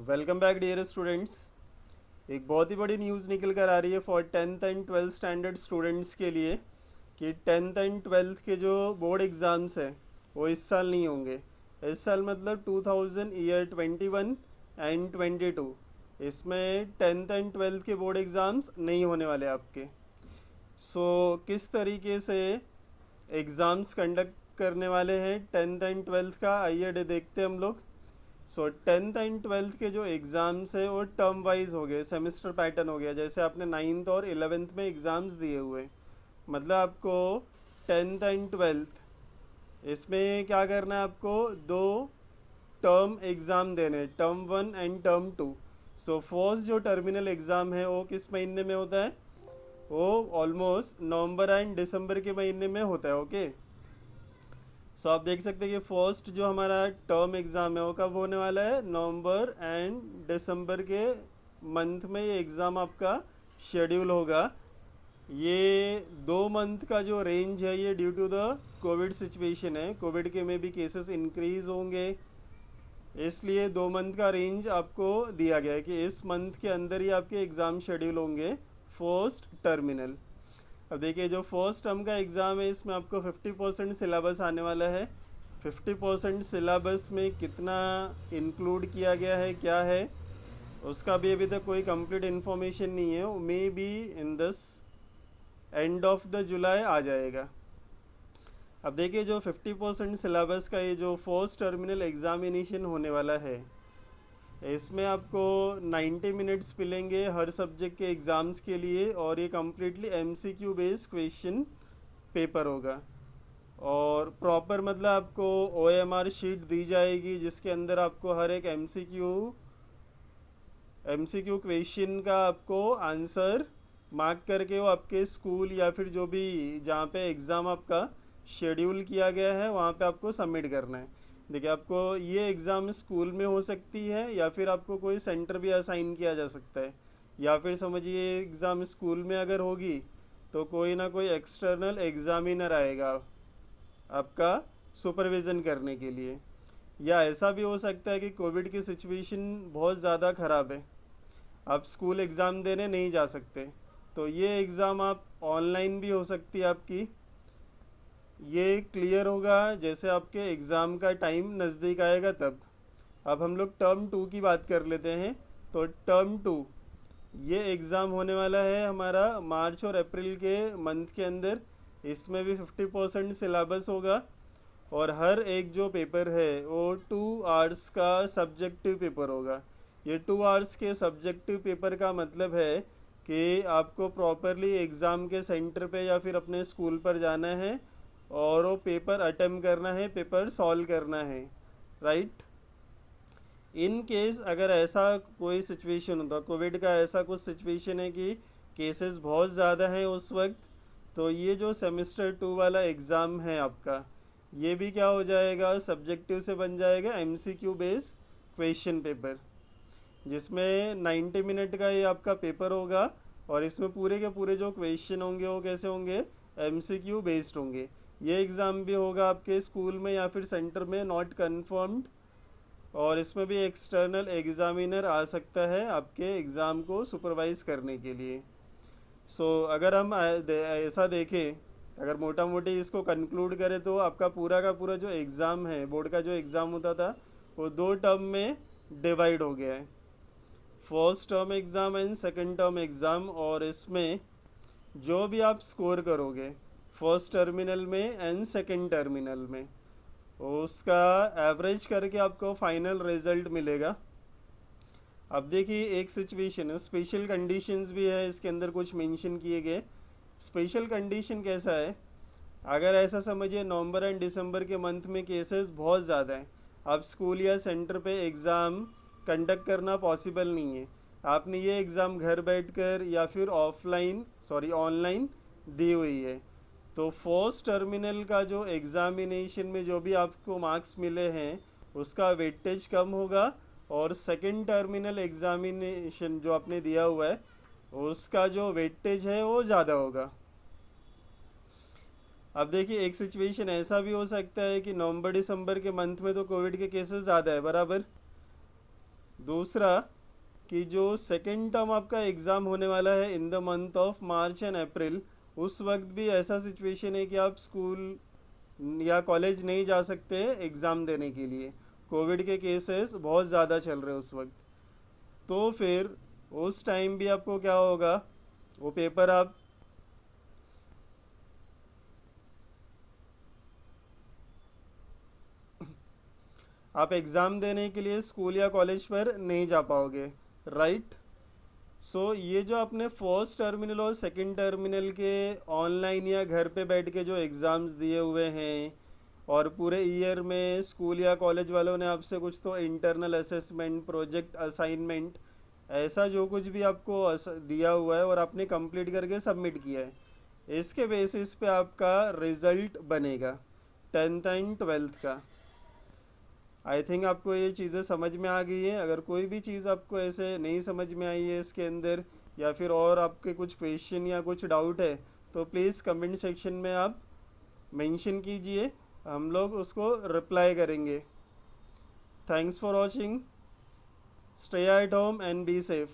Welcome back dear students. एक बहुत ही बड़ी न्यूज़ निकल कर आ रही है for 10th and 12th standard students के लिए कि 10th एंड 12th के जो बोर्ड एग्ज़ाम्स हैं वो इस साल नहीं होंगे। इस साल मतलब 2000 ईयर 21 एंड 22, इसमें 10th एंड 12th के बोर्ड एग्ज़ाम्स नहीं होने वाले आपके। किस तरीके से एग्ज़ाम्स कंडक्ट करने वाले हैं 10th एंड 12th का, आइए देखते हैं हम लोग। 10th एंड 12th के जो एग्ज़ाम्स है वो टर्म वाइज हो गए, सेमेस्टर पैटर्न हो गया। जैसे आपने 9th और 11th में एग्ज़ाम्स दिए हुए, मतलब आपको 10th एंड 12th इसमें क्या करना है, आपको दो टर्म एग्ज़ाम देने हैं, टर्म 1 एंड टर्म 2। फर्स्ट जो टर्मिनल एग्ज़ाम है वो किस महीने में होता है, वो ऑलमोस्ट नवंबर एंड दिसंबर के महीने में होता है। ओके, आप देख सकते हैं कि फर्स्ट जो हमारा टर्म एग्ज़ाम है वो कब होने वाला है, नवंबर एंड दिसंबर के मंथ में ये एग्ज़ाम आपका शेड्यूल होगा। ये 2 मंथ का जो रेंज है ये due to the COVID situation है, कोविड के में भी केसेस इंक्रीज होंगे, इसलिए 2 मंथ का रेंज आपको दिया गया है कि इस मंथ के अंदर ही आपके एग्ज़ाम शेड्यूल होंगे फर्स्ट टर्मिनल। अब देखिए, जो फर्स्ट टर्म का एग्ज़ाम है इसमें आपको 50% सिलेबस आने वाला है। 50% सिलेबस में कितना इंक्लूड किया गया है, क्या है, उसका भी अभी तक कोई कंप्लीट इन्फॉर्मेशन नहीं है। Maybe in this end of the July आ जाएगा। अब देखिए, जो 50% सिलेबस का ये जो फर्स्ट टर्मिनल एग्जामिनेशन होने वाला है, इसमें आपको 90 मिनट्स मिलेंगे हर सब्जेक्ट के एग्ज़ाम्स के लिए, और ये completely MCQ based question paper होगा। और प्रॉपर मतलब आपको ओएमआर शीट दी जाएगी जिसके अंदर आपको हर एक एमसीक्यू क्वेश्चन का आपको आंसर मार्क करके वो आपके स्कूल या फिर जो भी जहाँ पे एग्ज़ाम आपका शेड्यूल किया गया है वहाँ पे आपको सबमिट करना है। देखिए, आपको ये एग्ज़ाम स्कूल में हो सकती है या फिर आपको कोई सेंटर भी असाइन किया जा सकता है, या फिर समझिए एग्ज़ाम स्कूल में अगर होगी तो कोई ना कोई एक्सटर्नल एग्ज़ामिनर आएगा आपका सुपरविज़न करने के लिए। या ऐसा भी हो सकता है कि कोविड की सिचुएशन बहुत ज़्यादा ख़राब है, आप स्कूल एग्ज़ाम देने नहीं जा सकते, तो ये एग्ज़ाम आप ऑनलाइन भी हो सकती है आपकी। ये क्लियर होगा जैसे आपके एग्ज़ाम का टाइम नज़दीक आएगा तब। अब हम लोग टर्म 2 की बात कर लेते हैं। तो टर्म 2 ये एग्ज़ाम होने वाला है हमारा मार्च और अप्रैल के मंथ के अंदर। इसमें भी 50% सिलेबस होगा, और हर एक जो पेपर है वो 2 आवर्स का सब्जेक्टिव पेपर होगा। ये 2 आवर्स के सब्जेक्टिव पेपर का मतलब है कि आपको प्रॉपरली एग्ज़ाम के सेंटर पे या फिर अपने स्कूल पर जाना है और वो पेपर अटेम्प्ट करना है, पेपर सॉल्व करना है, राइट। इन केस अगर ऐसा कोई सिचुएशन होता, कोविड का ऐसा कुछ सिचुएशन है कि केसेस बहुत ज़्यादा हैं उस वक्त, तो ये जो सेमेस्टर 2 वाला एग्ज़ाम है आपका, ये भी क्या हो जाएगा, सब्जेक्टिव से बन जाएगा एमसीक्यू बेस क्वेश्चन पेपर, जिसमें 90 मिनट का ये आपका पेपर होगा। और इसमें पूरे के पूरे जो क्वेश्चन होंगे वो कैसे होंगे, एमसीक्यू बेस्ड होंगे। ये एग्ज़ाम भी होगा आपके स्कूल में या फिर सेंटर में, नॉट कन्फर्म्ड, और इसमें भी एक्सटर्नल एग्ज़ामिनर आ सकता है आपके एग्ज़ाम को सुपरवाइज़ करने के लिए। अगर हम ऐसा देखें, अगर मोटा मोटी इसको कंक्लूड करें, तो आपका पूरा का पूरा जो एग्ज़ाम है, बोर्ड का जो एग्ज़ाम होता था, वो 2 टर्म में डिवाइड हो गया है, first term exam and second term exam. और इसमें जो भी आप स्कोर करोगे फर्स्ट टर्मिनल में एंड सेकंड टर्मिनल में, उसका एवरेज करके आपको फाइनल रिजल्ट मिलेगा। अब देखिए, एक सिचुएशन है, स्पेशल कंडीशंस भी है इसके अंदर कुछ मेंशन किए गए। स्पेशल कंडीशन कैसा है, अगर ऐसा समझिए नवंबर एंड दिसंबर के मंथ में केसेस बहुत ज़्यादा हैं, आप स्कूल या सेंटर पे एग्ज़ाम कंडक्ट करना पॉसिबल नहीं है, आपने ये एग्ज़ाम घर बैठकर या फिर ऑनलाइन दी हुई है, तो फर्स्ट टर्मिनल का जो एग्ज़ामिनेशन में जो भी आपको मार्क्स मिले हैं उसका वेटेज कम होगा, और सेकंड टर्मिनल एग्ज़ामिनेशन जो आपने दिया हुआ है उसका जो वेटेज है वो ज़्यादा होगा। अब देखिए, एक सिचुएशन ऐसा भी हो सकता है कि नवंबर दिसंबर के मंथ में तो कोविड के केसेस ज़्यादा है, बराबर। दूसरा कि जो सेकेंड टर्म आपका एग्ज़ाम होने वाला है in the month of March and April, उस वक्त भी ऐसा सिचुएशन है कि आप स्कूल या कॉलेज नहीं जा सकते एग्ज़ाम देने के लिए। कोविड के केसेस बहुत ज़्यादा चल रहे हैं उस वक्त। तो फिर उस टाइम भी आपको क्या होगा, वो पेपर आप एग्ज़ाम देने के लिए स्कूल या कॉलेज पर नहीं जा पाओगे, राइट। सो ये जो आपने फर्स्ट टर्मिनल और सेकंड टर्मिनल के ऑनलाइन या घर पे बैठ के जो एग्ज़ाम्स दिए हुए हैं, और पूरे ईयर में स्कूल या कॉलेज वालों ने आपसे कुछ तो इंटरनल असेसमेंट, प्रोजेक्ट असाइनमेंट, ऐसा जो कुछ भी आपको दिया हुआ है और आपने कंप्लीट करके सबमिट किया है, इसके बेसिस पे आपका रिज़ल्ट बनेगा 10th एंड 12th का। आई थिंक आपको ये चीज़ें समझ में आ गई है। अगर कोई भी चीज़ आपको ऐसे नहीं समझ में आई है इसके अंदर, या फिर और आपके कुछ क्वेश्चन या कुछ डाउट है, तो प्लीज़ कमेंट सेक्शन में आप मेंशन कीजिए, हम लोग उसको रिप्लाई करेंगे। Thanks for watching, stay at home and be safe.